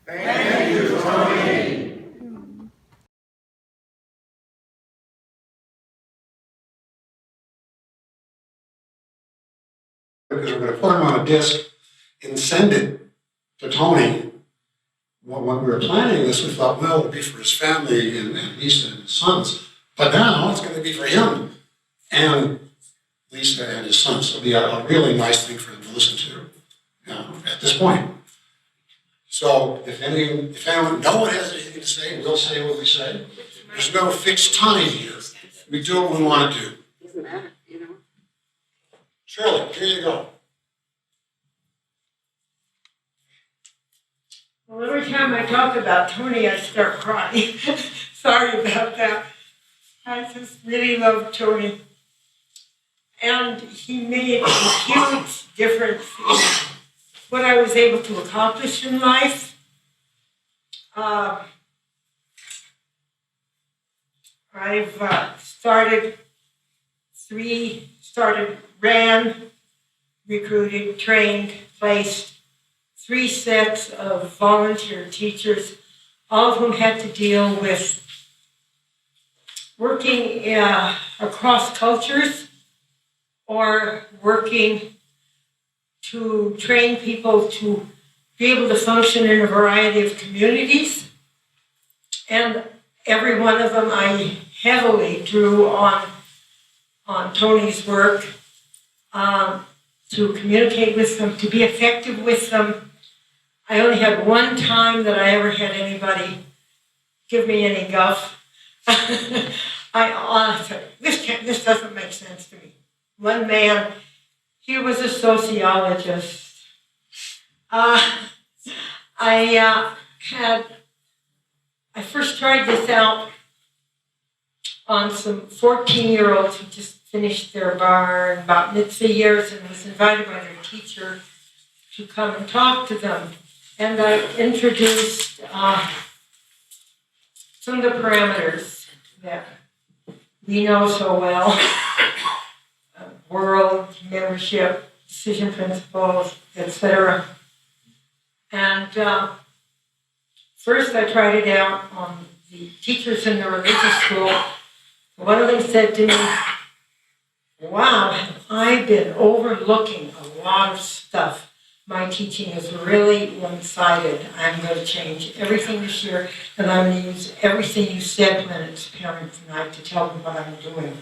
Thank you, Tony. Because we're going to put them on a disc and send it to Tony. When we were planning this, we thought, well, it would be for his family and Lisa and his sons. But now it's going to be for him and Lisa and his sons. So it'll be a really nice thing for him to listen to at this point. So if anyone, no one has anything to say, we'll say what we say. There's no fixed time here. We do what we want to do. Doesn't matter, you know. Shirley, here you go. Well, every time I talk about Tony, I start crying. Sorry about that. I just really love Tony. And he made a huge difference in what I was able to accomplish in life. I've ran, recruited, trained, placed 3 sets of volunteer teachers, all of whom had to deal with working across cultures or working to train people to be able to function in a variety of communities. And every one of them I heavily drew on Tony's work to communicate with them, to be effective with them. I only had one time that I ever had anybody give me any guff. I said, this doesn't make sense to me. One man, he was a sociologist. I first tried this out on some 14-year-olds who just finished their bar in about mitzvah years and was invited by their teacher to come and talk to them. And I introduced some of the parameters that we know so well. World, membership, decision principles, etc. And first I tried it out on the teachers in the religious school. One of them said to me, wow, have I been overlooking a lot of stuff? My teaching is really one-sided. I'm going to change everything this year, and I'm going to use everything you said when it's parents' night to tell them what I'm doing.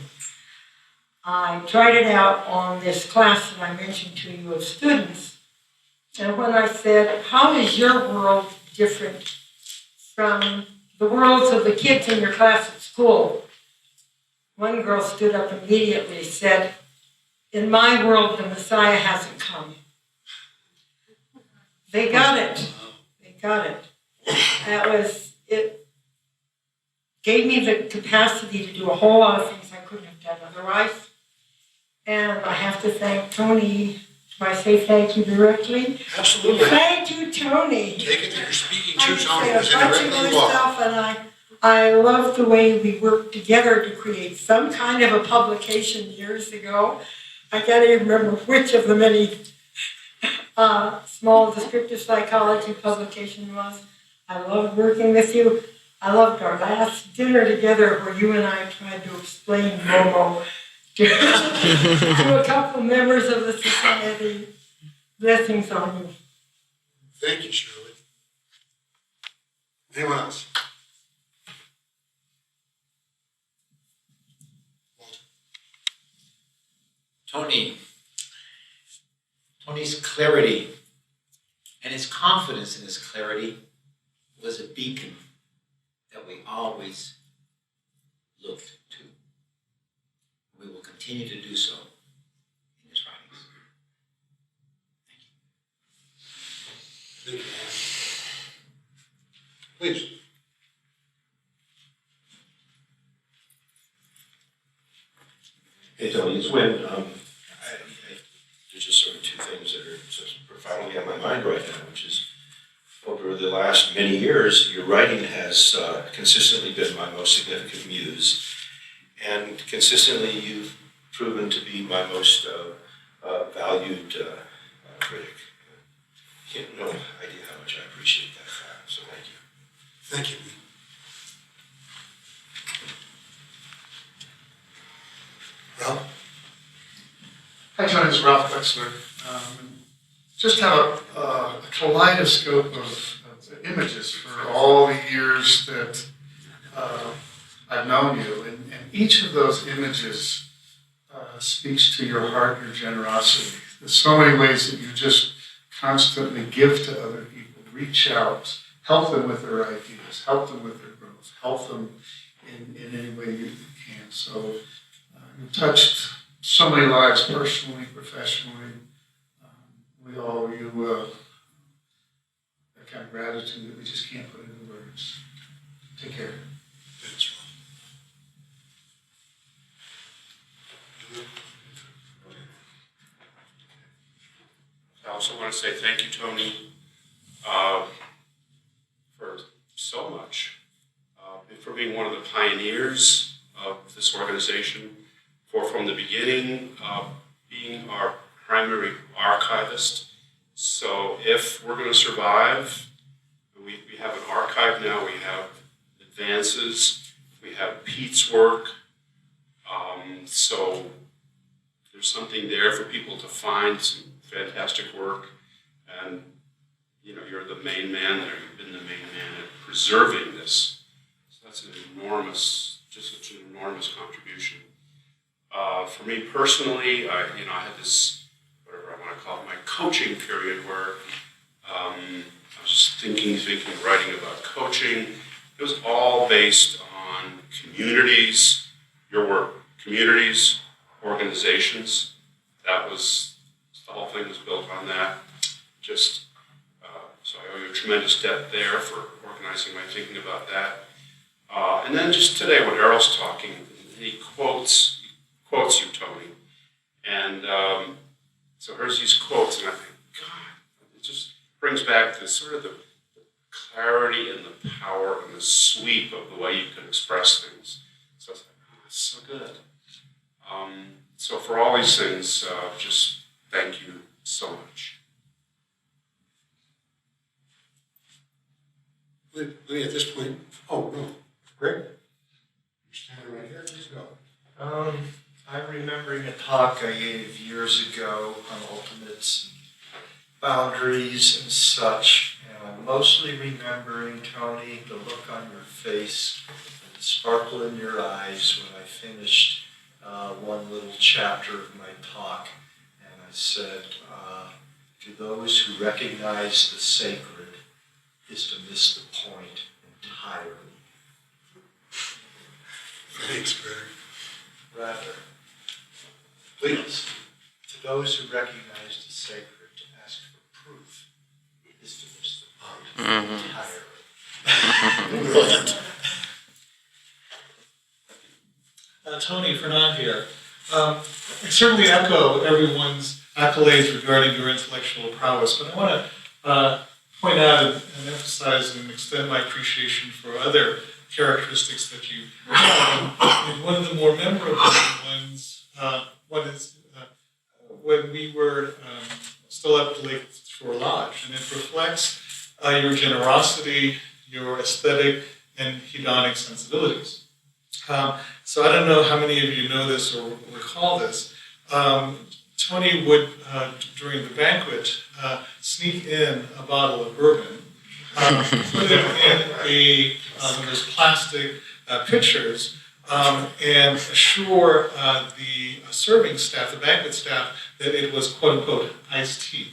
I tried it out on this class that I mentioned to you of students, and when I said, how is your world different from the worlds of the kids in your class at school? One girl stood up immediately and said, in my world, the Messiah hasn't come. They got it. They got it. It gave me the capacity to do a whole lot of things I couldn't have done otherwise. And I have to thank Tony. Do I say thank you directly? Absolutely. Thank you, Tony. Take it that you're speaking I to say Tony. a There's bunch of indirectly other you are. stuff, and I love the way we worked together to create some kind of a publication years ago. I can't even remember which of the many small descriptive psychology publication was. I loved working with you. I loved our last dinner together where you and I tried to explain Momo to a couple members of the society. Blessings on you. Thank you, Shirley. Anyone else? Tony's clarity and his confidence in his clarity was a beacon that we always looked to. We will continue to do so in his writings. Thank you. Thank you. Please. Hey, Tony, it's Wynn. There's just sort of 2 things that are just profoundly on my mind right now, which is over the last many years, your writing has consistently been my most significant muse, and consistently you've proven to be my most valued critic. You have no idea how much I appreciate that fact. So Thank you. Ralph? Hi, Tony, it's Ralph Wechsler. Just have a kaleidoscope of images for all the years that I've known you, and each of those images speaks to your heart, your generosity. There's so many ways that you just constantly give to other people, reach out, help them with their ideas, help them with their growth, help them in any way you can. So you've touched so many lives personally, professionally. We all owe you that kind of gratitude that we just can't put into words. Take care. Thanks, I also want to say thank you, Tony, for so much, for being one of the pioneers of this organization, for from the beginning being our primary archivist. So if we're going to survive, we have an archive now, we have advances, we have Pete's work, so there's something there for people to find, some fantastic work, and you know, you're the main man there, you've been the main man at preserving this. So that's an enormous, just such an enormous contribution. For me personally, I had this, whatever I want to call it, my coaching period where I was just thinking, writing about coaching. It was all based on communities, your work, communities, organizations. That was, the whole thing was built on that. Just, so I owe you a tremendous debt there for organizing my thinking about that. And then just today when Errol's talking, he quotes you, Tony. And so here's these quotes, and I think, God, it just brings back this sort of the clarity and the power and the sweep of the way you can express things. So I was like, oh, that's so good. So for all these things, just thank you so much. Let me at this point, oh, no, Greg? You're standing right here, please go. I'm remembering a talk I gave years ago on ultimates, and boundaries and such, and I'm mostly remembering, Tony, the look on your face and the sparkle in your eyes when I finished one little chapter of my talk, and I said, to those who recognize the sacred is to miss the point entirely. Thanks, Greg. Rather, please, to those who recognize the sacred, to ask for proof is to miss the point entirely. Brilliant. Tony, Fernand here. I certainly echo everyone's accolades regarding your intellectual prowess, but I want to point out and emphasize and extend my appreciation for other characteristics that you have. And one of the more memorable ones, one is when we were still at Lake Shore Lodge, and it reflects your generosity, your aesthetic, and hedonic sensibilities. So I don't know how many of you know this or recall this. Tony would, during the banquet, sneak in a bottle of bourbon, put it in those plastic pitchers, and assure the serving staff, the banquet staff, that it was quote unquote iced tea.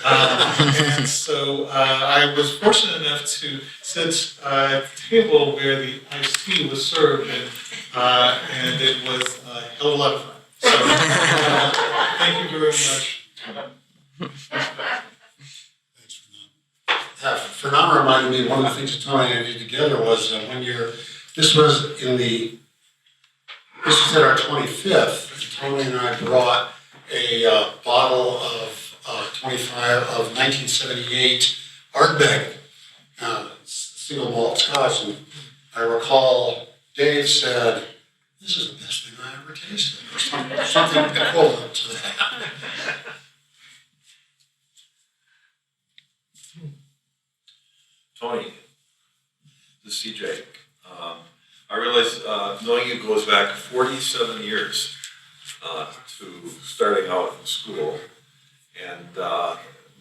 And so I was fortunate enough to sit at the table where the iced tea was served, and it was a hell of a lot of fun. So thank you very much. Thanks, Fernand. Fernand reminded me, one of the things that Tony and I did together was this was at our 25th, Tony and I brought a bottle of 1978 Ardbeg, single malt scotch, and I recall Dave said, "This is the best thing I ever tasted," or something equivalent to that. Tony, the CJ. I realize knowing you goes back 47 years to starting out in school, and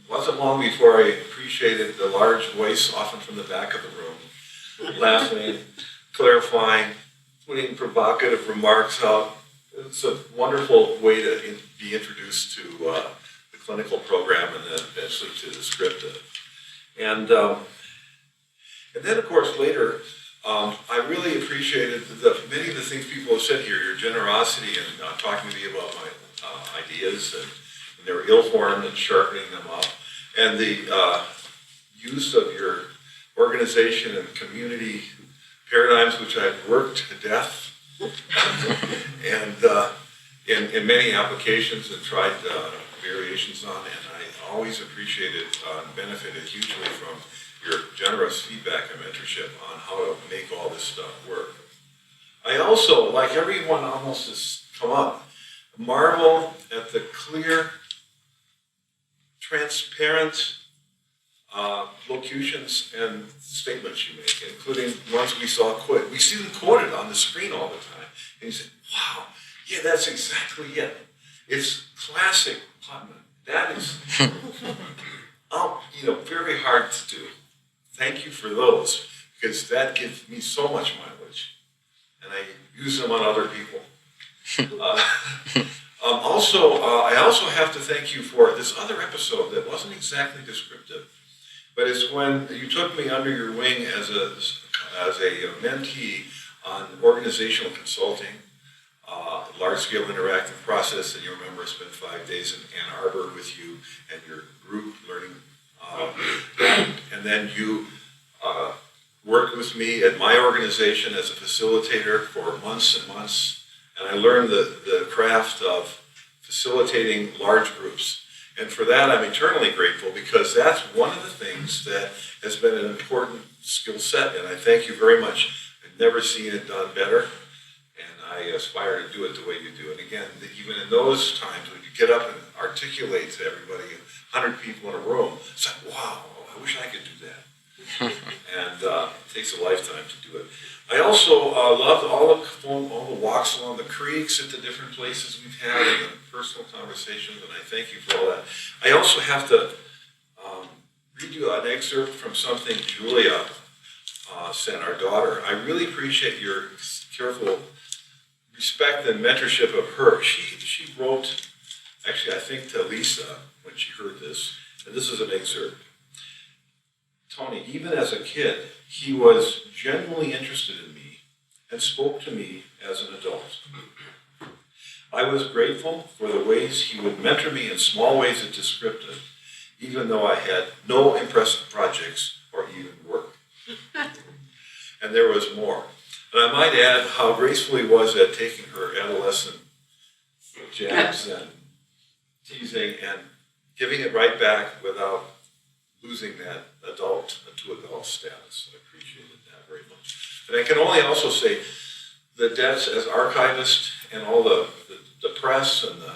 wasn't long before I appreciated the large voice, often from the back of the room, laughing, clarifying, putting provocative remarks out. It's a wonderful way to be introduced to the clinical program and then eventually to Descriptive. And then, of course, later, I really appreciated many of the things people have said here, your generosity and talking to me about my ideas, and they were ill-formed and sharpening them up, and the use of your organization and community paradigms, which I've worked to death, and in many applications and tried variations on, and I always appreciated and benefited hugely from your generous feedback and mentorship on how to make all this stuff work. I also, like everyone almost has come up, marvel at the clear, transparent locutions and statements you make, including ones we saw quoted. We see them quoted on the screen all the time. And you say, wow, yeah, that's exactly it. It's classic Putman. That is, very hard to do. Thank you for those, because that gives me so much mileage, and I use them on other people. I also have to thank you for this other episode that wasn't exactly descriptive, but it's when you took me under your wing as a mentee on organizational consulting, large-scale interactive process, and you remember I spent 5 days in Ann Arbor with you and your group learning. And then you worked with me at my organization as a facilitator for months and months, and I learned the craft of facilitating large groups. And for that, I'm eternally grateful, because that's one of the things that has been an important skill set, and I thank you very much. I've never seen it done better, and I aspire to do it the way you do. And again, even in those times when you get up and articulate to everybody, 100 people in a room, it's like, wow, I wish I could do that. And it takes a lifetime to do it. I also loved all the walks along the creeks at the different places we've had, and the personal conversations, and I thank you for all that. I also have to read you an excerpt from something Julia sent, our daughter. I really appreciate your careful respect and mentorship of her. She wrote, actually I think to Lisa when she heard this, and this is an excerpt. Tony, even as a kid, he was genuinely interested in me and spoke to me as an adult. I was grateful for the ways he would mentor me in small ways at Descriptive, even though I had no impressive projects or even work. And there was more. And I might add how graceful he was at taking her adolescent jabs and teasing and giving it right back without losing that adult to adult status. I appreciated that very much. And I can only also say the debts as archivist and all the press and the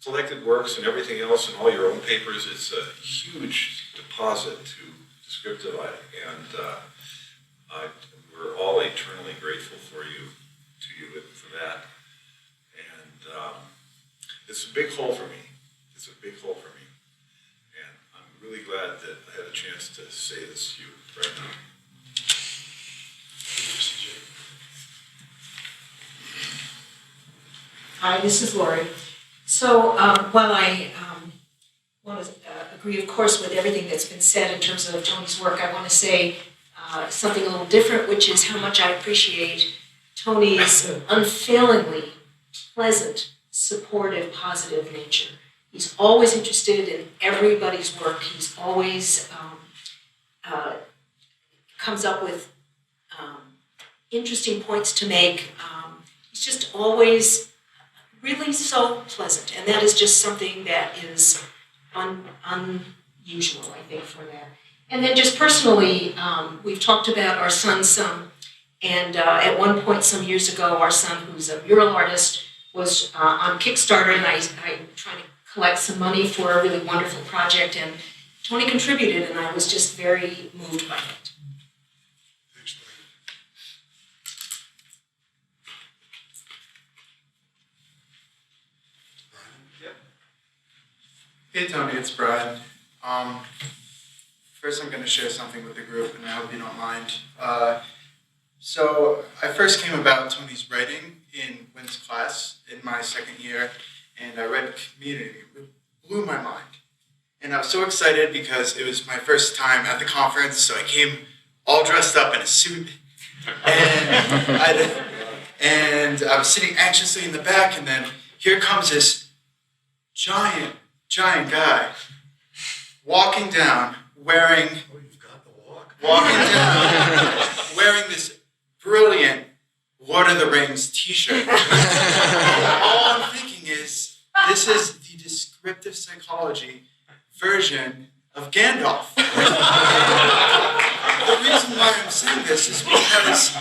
collected works and everything else and all your own papers, it's a huge deposit to Descriptive, and we're all eternally grateful to you for that. And it's a big hole for me. It's a big hole for me. And I'm really glad that I had a chance to say this to you right now. Hi, this is Lori. So while I want to agree, of course, with everything that's been said in terms of Tony's work, I want to say something a little different, which is how much I appreciate Tony's unfailingly pleasant, supportive, positive nature. He's always interested in everybody's work. He's always comes up with interesting points to make. He's just always really so pleasant, and that is just something that is unusual, I think, for that. And then just personally, we've talked about our son some, and at one point some years ago, our son, who's a mural artist, was on Kickstarter, and I'm trying to collect some money for a really wonderful project, and Tony contributed, and I was just very moved by it. Hey Tony, it's Brad. First I'm going to share something with the group, and I hope you don't mind. So I first came about Tony's writing in Wynn's class in my second year, and I read Community. It blew my mind. And I was so excited because it was my first time at the conference, so I came all dressed up in a suit. And I was sitting anxiously in the back, and then here comes this giant guy walking down wearing this brilliant Lord of the Rings t-shirt. All I'm thinking is, this is the descriptive psychology version of Gandalf. The reason why I'm saying this is because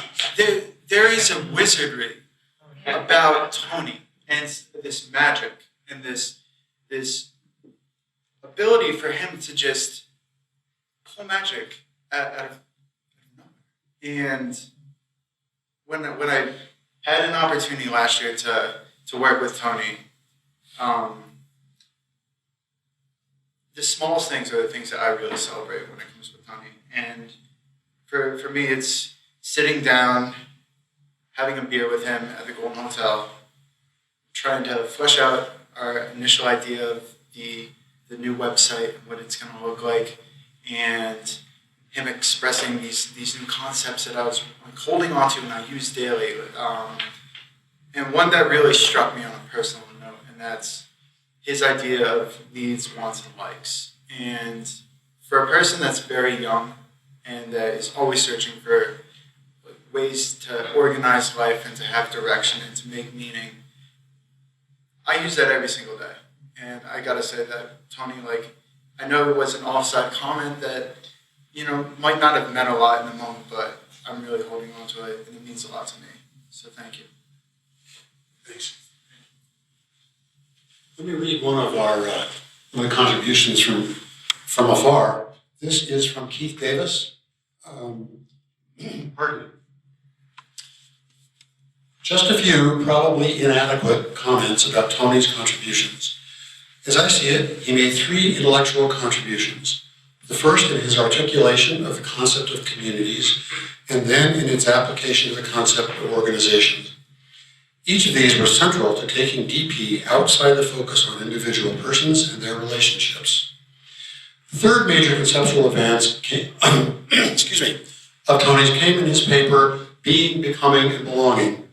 there is a wizardry about Tony and this magic and this ability for him to just pull magic out of nowhere. And when I had an opportunity last year to work with Tony, the smallest things are the things that I really celebrate when it comes with Tony. And for me, it's sitting down, having a beer with him at the Golden Hotel, trying to flesh out our initial idea of the new website and what it's going to look like, and him expressing these new concepts that I was holding on to and I use daily. And one that really struck me on a personal note, and that's his idea of needs, wants, and likes. And for a person that's very young and that is always searching for ways to organize life and to have direction and to make meaning, I use that every single day. And I gotta say that Tony, I know it was an offside comment that, might not have meant a lot in the moment, but I'm really holding on to it, and it means a lot to me. So thank you. Thanks. Let me read one of the contributions from afar. This is from Keith Davis. Pardon me. Just a few probably inadequate comments about Tony's contributions. As I see it, he made 3 intellectual contributions. The first in his articulation of the concept of communities, and then in its application to the concept of organizations. Each of these were central to taking DP outside the focus on individual persons and their relationships. The third major conceptual advance of Tony's came in his paper, Being, Becoming, and Belonging,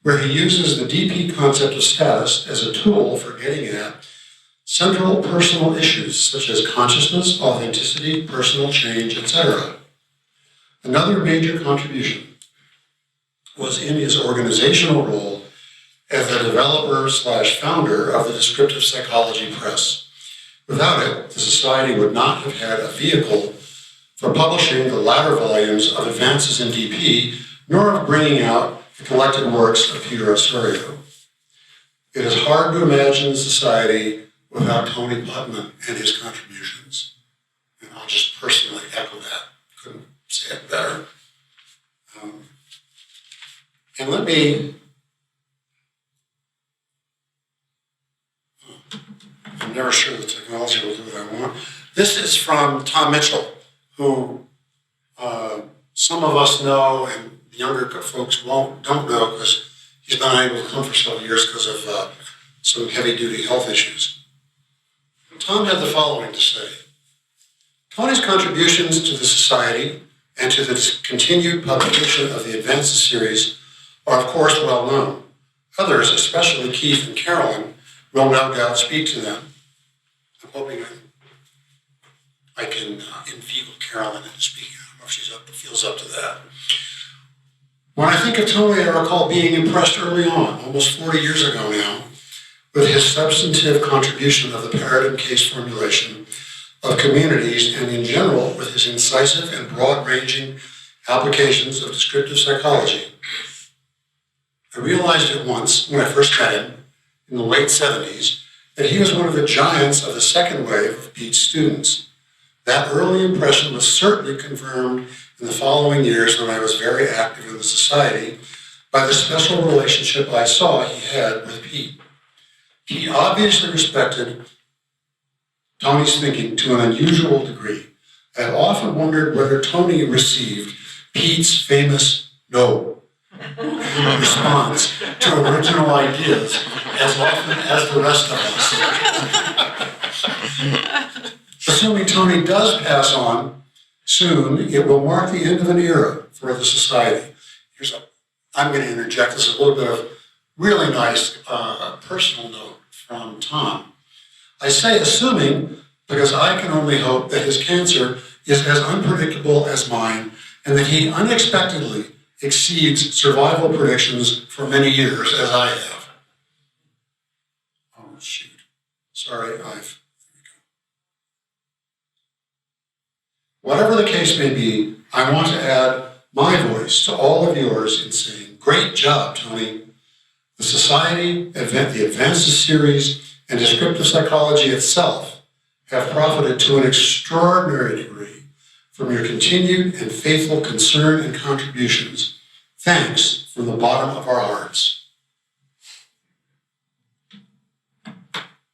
where he uses the DP concept of status as a tool for getting at central personal issues such as consciousness, authenticity, personal change, etc. Another major contribution was in his organizational role as the developer/founder of the Descriptive Psychology Press. Without it, the Society would not have had a vehicle for publishing the latter volumes of Advances in DP, nor of bringing out the collected works of Peter Osorio. It is hard to imagine the Society without Tony Putman and his contributions. And I'll just personally echo that. Couldn't say it better. And let me, I'm never sure the technology will do what I want. This is from Tom Mitchell, who some of us know and the younger folks don't know because he's been unable to come for several years because of some heavy-duty health issues. Tom had the following to say. Tony's contributions to the Society and to the continued publication of the Advances series are of course well known. Others, especially Keith and Carolyn, will no doubt speak to them. I'm hoping I can inveigle Carolyn into speaking. I don't know if she feels up to that. When I think of Tony, I recall being impressed early on, almost 40 years ago now, with his substantive contribution of the paradigm case formulation of communities, and in general with his incisive and broad-ranging applications of descriptive psychology. I realized at once, when I first met him in the late 70s, that he was one of the giants of the second wave of Pete's students. That early impression was certainly confirmed in the following years when I was very active in the Society by the special relationship I saw he had with Pete. He obviously respected Tony's thinking to an unusual degree. I have often wondered whether Tony received Pete's famous no response to original ideas as often as the rest of us. Assuming Tony does pass on soon, it will mark the end of an era for the society. I'm going to interject this a little bit of really nice personal note from Tom. I say assuming because I can only hope that his cancer is as unpredictable as mine and that he unexpectedly exceeds survival predictions for many years as I have. Oh, shoot. Sorry, Whatever the case may be, I want to add my voice to all of yours in saying, great job, Tony. The Society, the Advances series, and Descriptive Psychology itself have profited to an extraordinary degree from your continued and faithful concern and contributions. Thanks from the bottom of our hearts.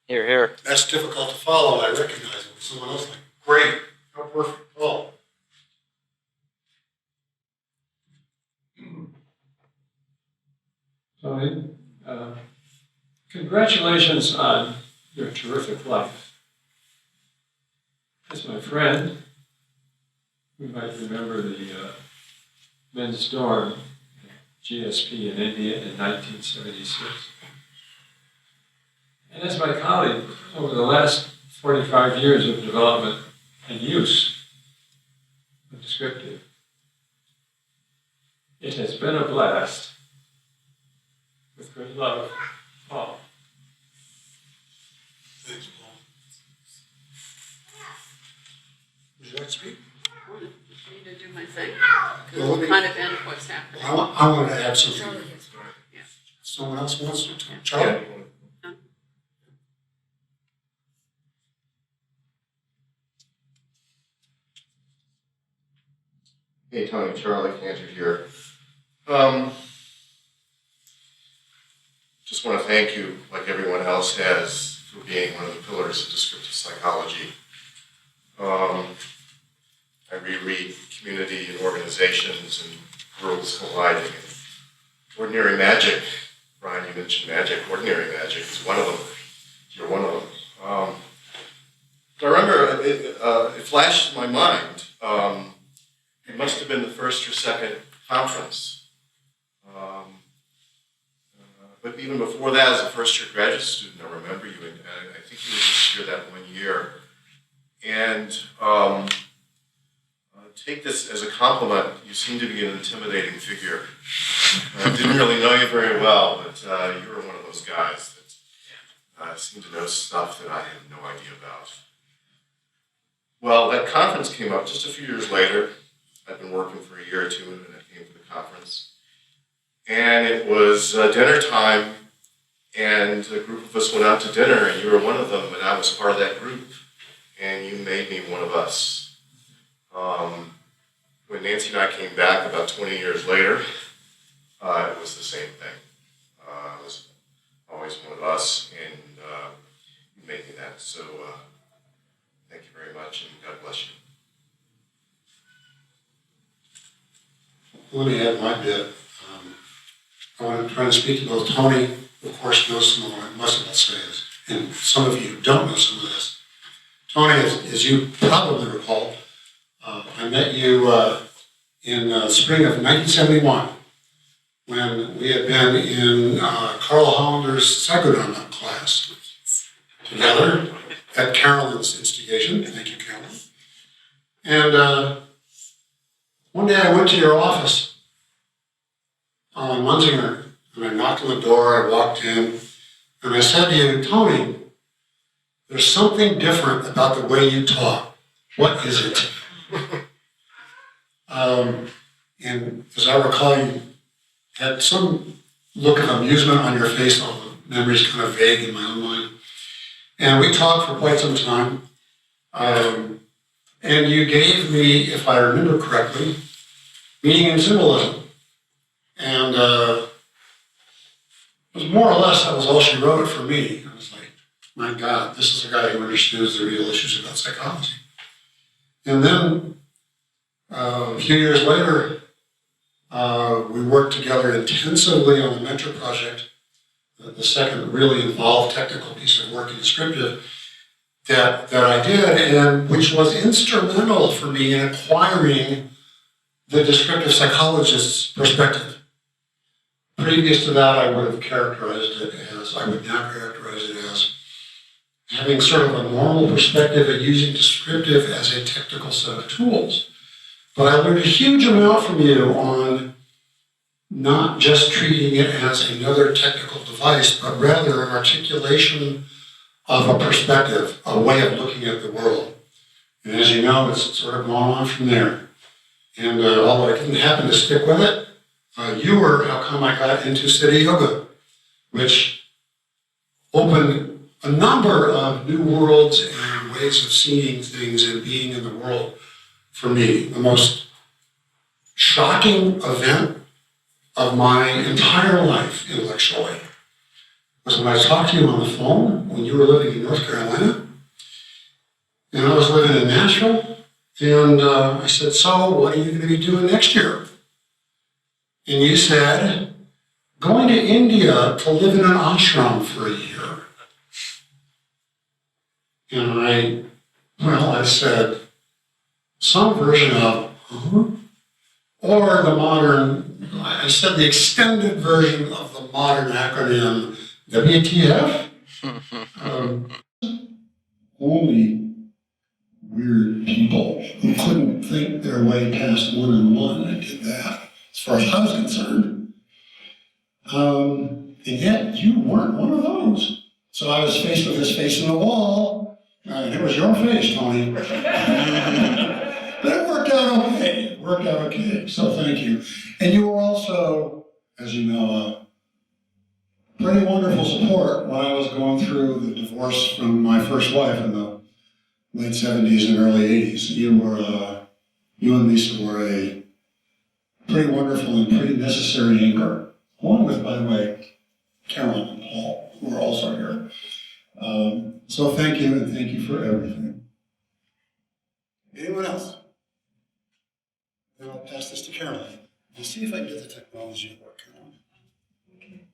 Hear, hear. That's difficult to follow, I recognize it. Someone else like, great, how perfect. Oh. Tony, congratulations on your terrific life. As my friend, we might remember the men's dorm at GSP in India in 1976. And as my colleague, over the last 45 years of development and use of Descriptive, it has been a blast. With good love, Paul. Thanks, Paul. Would you like to speak? I need to do my thing. Well, let me- Kind of end what's happening. I want to add something. Yeah. Someone else wants to talk? Charlie? Hey Tony, Charlie Cantor here. Just want to thank you, like everyone else has, for being one of the pillars of descriptive psychology. I reread Community and Organizations and Worlds Colliding. And Ordinary Magic, Brian, you mentioned magic. Ordinary Magic is one of them. You're one of them. But I remember it flashed in my mind. It must have been the first or second conference. But even before that, as a first-year graduate student, I remember you, and I think you were just here that 1 year. And take this as a compliment. You seem to be an intimidating figure. I didn't really know you very well, but you were one of those guys that seem to know stuff that I had no idea about. Well, that conference came up just a few years later. I'd been working for a year or two, and I came to the conference. And it was dinner time, and a group of us went out to dinner, and you were one of them, and I was part of that group, and you made me one of us. When Nancy and I came back about 20 years later, it was the same thing. It was always one of us, and you made me that. So thank you very much, and God bless you. Let me add my bit. I want to try to speak to both Tony, who of course knows some of what most of us say is, and some of you who don't know some of this. Tony, as you probably recall, I met you in spring of 1971 when we had been in Carl Hollander's psychodynamic class together at Carolyn's instigation. Thank you, Carolyn. And one day I went to your office on Munzinger, and I knocked on the door, I walked in, and I said to you, Tony, there's something different about the way you talk. What is it? And as I recall, you had some look of amusement on your face, all the memories kind of vague in my own mind. And we talked for quite some time. And you gave me, if I remember correctly, meaning and symbolism. And it was more or less, that was all she wrote for me. I was like, my God, this is a guy who understands the real issues about psychology. And then a few years later, we worked together intensively on the mentor project, the second really involved technical piece of work in Descriptive that I did, and which was instrumental for me in acquiring the descriptive psychologist's perspective. Previous to that, I would have characterized it as, I would now characterize it as having sort of a normal perspective and using descriptive as a technical set of tools. But I learned a huge amount from you on not just treating it as another technical device, but rather an articulation of a perspective, a way of looking at the world. And as you know, it's sort of gone on from there. And although I didn't happen to stick with it, you were how come I got into City Yoga, which opened a number of new worlds and ways of seeing things and being in the world for me. The most shocking event of my entire life intellectually was when I talked to you on the phone when you were living in North Carolina, and I was living in Nashville, and I said, so what are you going to be doing next year? And you said, going to India to live in an ashram for a year. And I said, some version of, or the modern, I said the extended version of the modern acronym WTF. Only weird people who couldn't think their way past 1 and 1 and did that, as far as I was concerned. And yet you weren't one of those. So I was faced with this face in the wall, and it was your face, Tony. But it worked out okay. It worked out okay. So thank you. And you were also, as you know, pretty wonderful support when I was going through the divorce from my first wife in the late 70s and early 80s. You and Lisa were a pretty wonderful and pretty necessary anchor, along with, by the way, Carolyn and Paul, who are also here. So thank you, and thank you for everything. Anyone else? Then I'll pass this to Caroline. We'll see if I can get the technology to work, Caroline. Okay.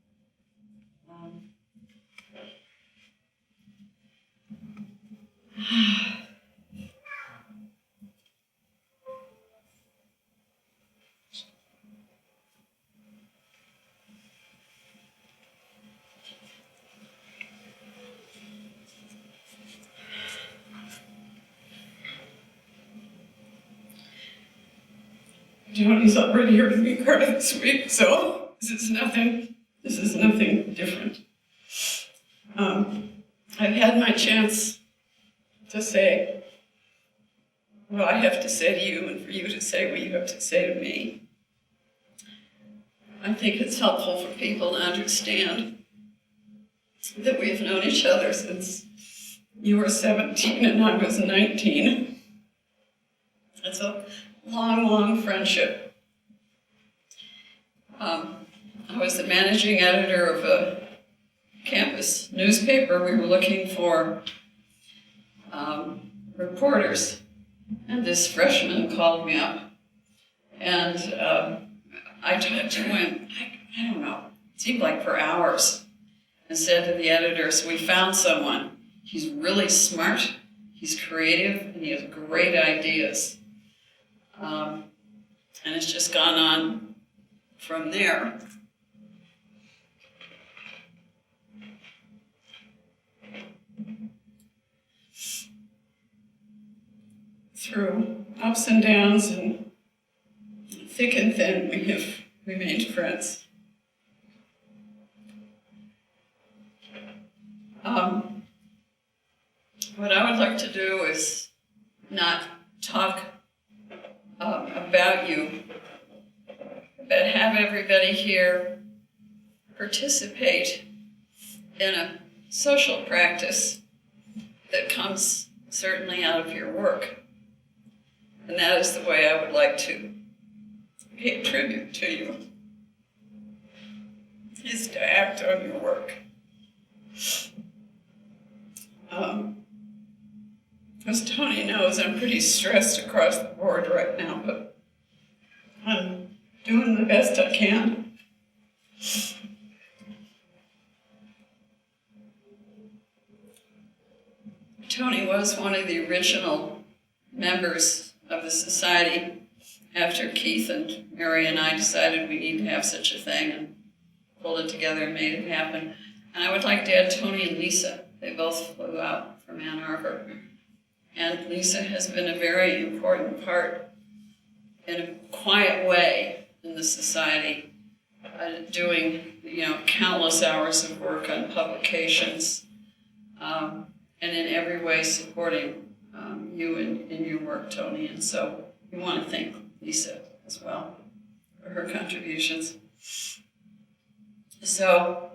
Tony's already heard me cry this week, so this is nothing different. I've had my chance to say what I have to say to you and for you to say what you have to say to me. I think it's helpful for people to understand that we've known each other since you were 17 and I was 19. It's a long, long friendship. I was the managing editor of a campus newspaper. We were looking for reporters, and this freshman called me up, and I talked to him, I don't know, it seemed like for hours, and said to the editors, we found someone. He's really smart, he's creative, and he has great ideas. And it's just gone on from there. Through ups and downs and thick and thin, we have remained friends. What I would like to do is not talk about you, but have everybody here participate in a social practice that comes certainly out of your work. And that is the way I would like to pay tribute to you, is to act on your work. As Tony knows, I'm pretty stressed across the board right now, but I'm doing the best I can. Tony was one of the original members of the society after Keith and Mary and I decided we need to have such a thing and pulled it together and made it happen. And I would like to add Tony and Lisa. They both flew out from Ann Arbor. And Lisa has been a very important part in a quiet way in the society, doing, countless hours of work on publications, and in every way supporting you in your work, Tony. And so we want to thank Lisa as well for her contributions. So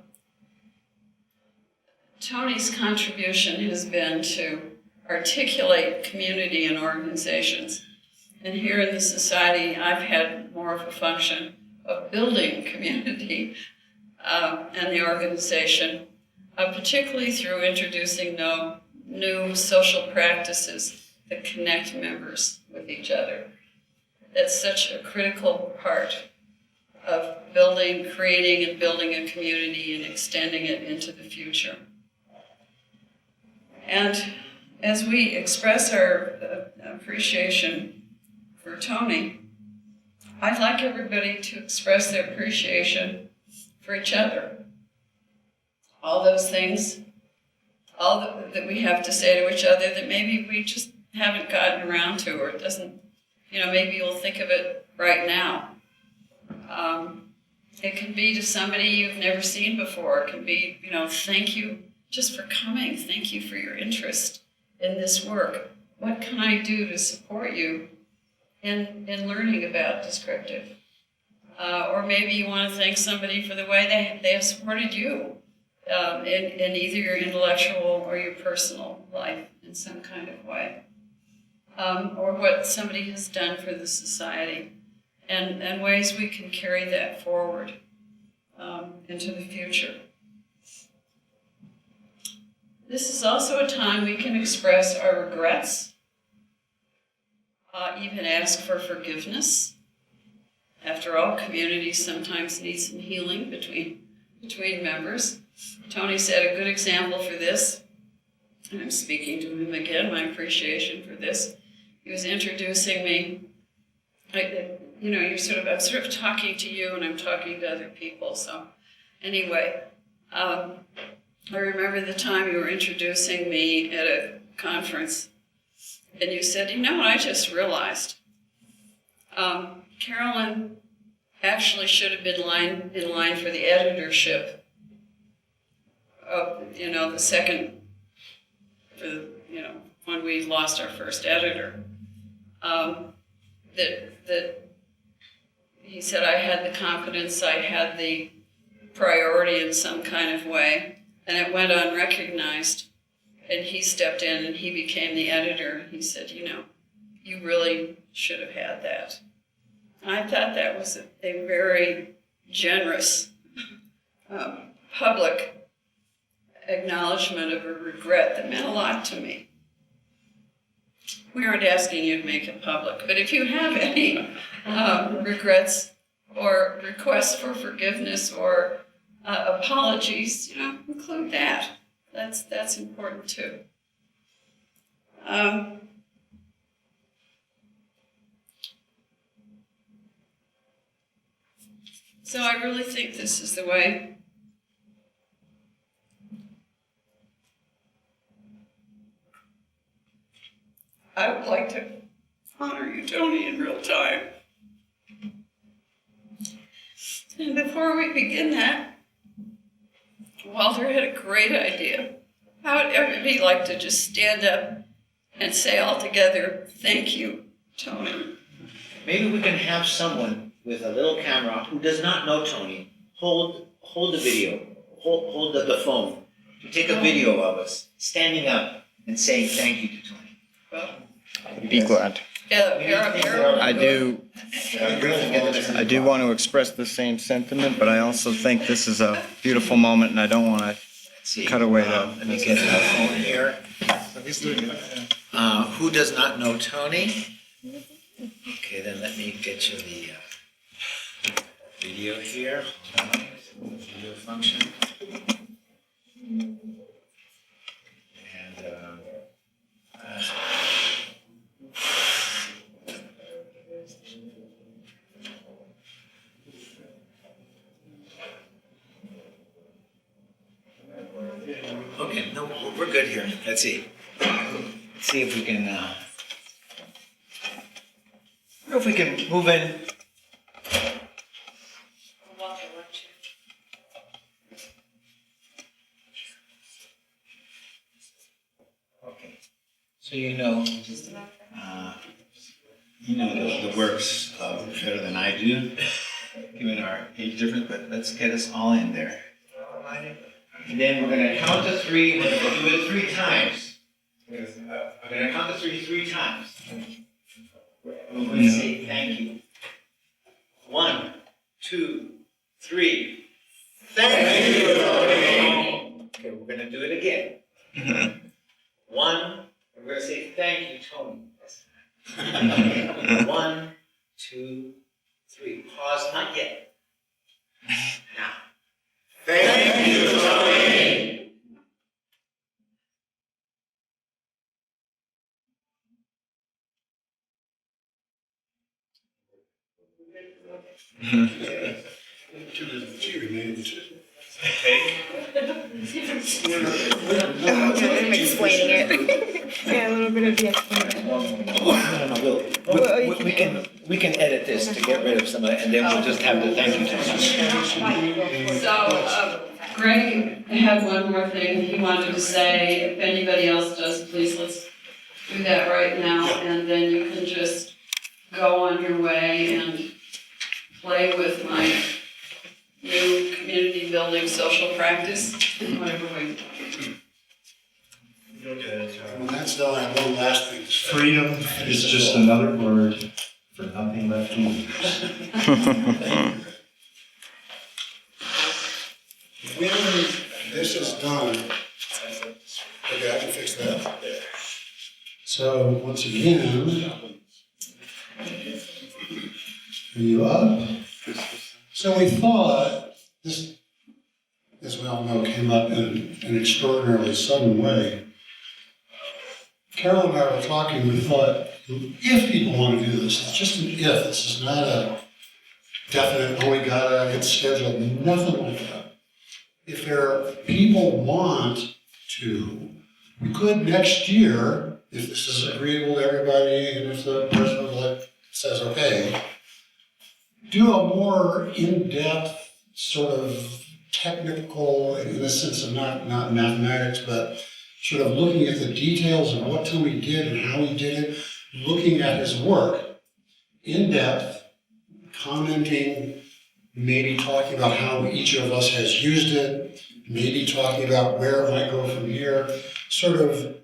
Tony's contribution has been to articulate community and organizations. And here in the society, I've had more of a function of building community and the organization, particularly through introducing new social practices that connect members with each other. That's such a critical part of creating and building a community and extending it into the future. And as we express our appreciation for Tony, I'd like everybody to express their appreciation for each other. All those things, that we have to say to each other that maybe we just haven't gotten around to, or it doesn't, maybe you'll think of it right now. It can be to somebody you've never seen before. It can be, thank you just for coming. Thank you for your interest in this work. What can I do to support you in learning about Descriptive? Or maybe you want to thank somebody for the way they have supported you in either your intellectual or your personal life in some kind of way. Or what somebody has done for the society, and ways we can carry that forward into the future. This is also a time we can express our regrets, even ask for forgiveness. After all, communities sometimes need some healing between members. Tony set a good example for this, and I'm speaking to him again, my appreciation for this. He was introducing me. I'm sort of talking to you, and I'm talking to other people. So, anyway, I remember the time you were introducing me at a conference, and you said, what I just realized? Carolyn actually should have been in line for the editorship of, the second, when we lost our first editor. That he said I had the competence, I had the priority in some kind of way, and it went unrecognized. And he stepped in and he became the editor. He said, you really should have had that. I thought that was a very generous public acknowledgement of a regret that meant a lot to me. We aren't asking you to make it public, but if you have any regrets or requests for forgiveness or apologies, include that. That's important too. So I really think this is the way I would like to honor you, Tony, in real time. And before we begin that, Walter had a great idea. How would everybody like to just stand up and say all together, thank you, Tony? Maybe we can have someone with a little camera who does not know Tony hold the video, hold the phone, to take a video of us standing up and saying thank you to Tony. Well, Be glad. I I do want to express the same sentiment, but I also think this is a beautiful moment, and I don't want to see. Cut away though. Let me get the phone here. He's doing it. Who does not know Tony? Okay, then let me get you the video here. Hold on. Video function. And okay, no, we're good here. Let's see. Let's see if we can. If we can move in. Okay, so you know the works better than I do, given our age difference. But let's get us all in there. And then we're going to count to three. We're going to do it 3 times. We're going to count to three times. We're going to say thank you. 1, 2, 3. Thank you, Tony. Okay, we're going to do it again. 1, we're going to say thank you, Tony. 1, 2, 3. Pause, not yet. Now. Thank you, Tony. Okay. I'm explaining it. Yeah, a little bit of the explanation. No, we can edit this to get rid of some of it, and then we'll just have the thank you Tony. So, Greg had one more thing he wanted to say. If anybody else does, please let's do that right now, and then you can just go on your way and play with my new community building social practice, whatever way. When that's done, I have one last thing to say. Freedom is just another word for nothing left to lose. When this is done, okay, I can fix that. So once again, are you up? So we thought, this, as we all know, came up in an extraordinarily sudden way. Carol and I were talking, we thought, if people want to do this, it's just an if, this is not a definite, oh, we gotta, it's scheduled, nothing like that. If people want to, we could next year, if this is agreeable to everybody, and if the person says okay, do a more in-depth, sort of technical, in the sense of not mathematics, but sort of looking at the details of what Tony did and how he did it, looking at his work in depth, commenting, maybe talking about how each of us has used it, maybe talking about where it might go from here. Sort of,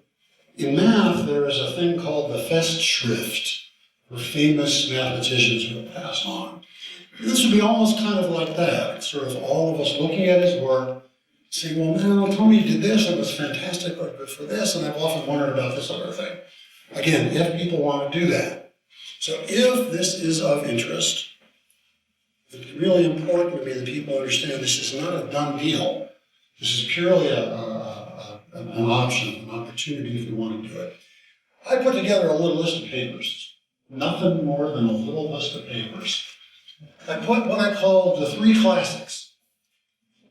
in math, there is a thing called the Festschrift, where famous mathematicians would pass on. This would be almost kind of like that. It's sort of all of us looking at his work, saying, well, no, Tony did this, it was fantastic, or good for this, and I've often wondered about this other thing. Again, if people want to do that. So if this is of interest, it's really important to me that people understand this is not a done deal. This is purely an option, an opportunity if you want to do it. I put together a little list of papers, nothing more than a little list of papers. I put what I call the 3 classics.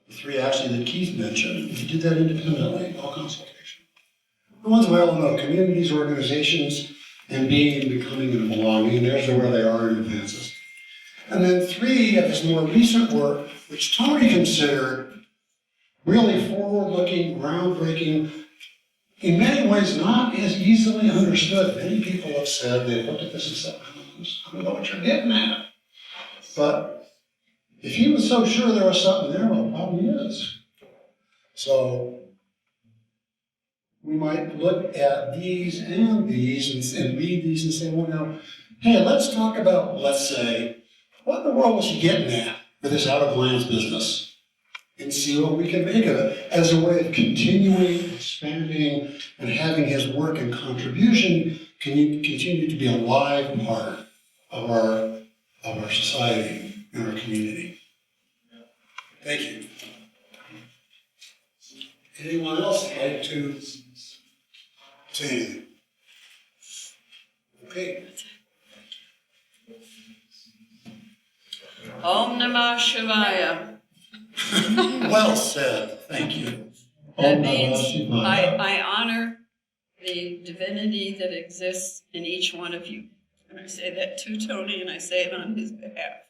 The 3 actually that Keith mentioned. He did that independently, no consultation. The ones we all know, communities, organizations, and being and becoming and belonging. There's where they are in advances. And then 3 of his more recent work, which Tony considered really forward-looking, groundbreaking, in many ways not as easily understood. Many people have said, they looked at this and said, I don't know what you're getting at. But if he was so sure there was something there, well, it probably is. So we might look at these and read these and say, well, now, hey, let's talk about, let's say, what in the world was he getting at with this out-of-glance business? and see what we can make of it as a way of continuing, expanding, and having his work and contribution continue to be a live part of our society and our community. Thank you. Anyone else like to say anything? Okay. Om Namah Shivaya. Well said, thank you. That Om means Namah Shivaya. I honor the divinity that exists in each one of you. And I say that to Tony, and I say it on his behalf.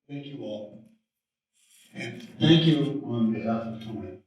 Thank you all. And thank you on behalf of Tony.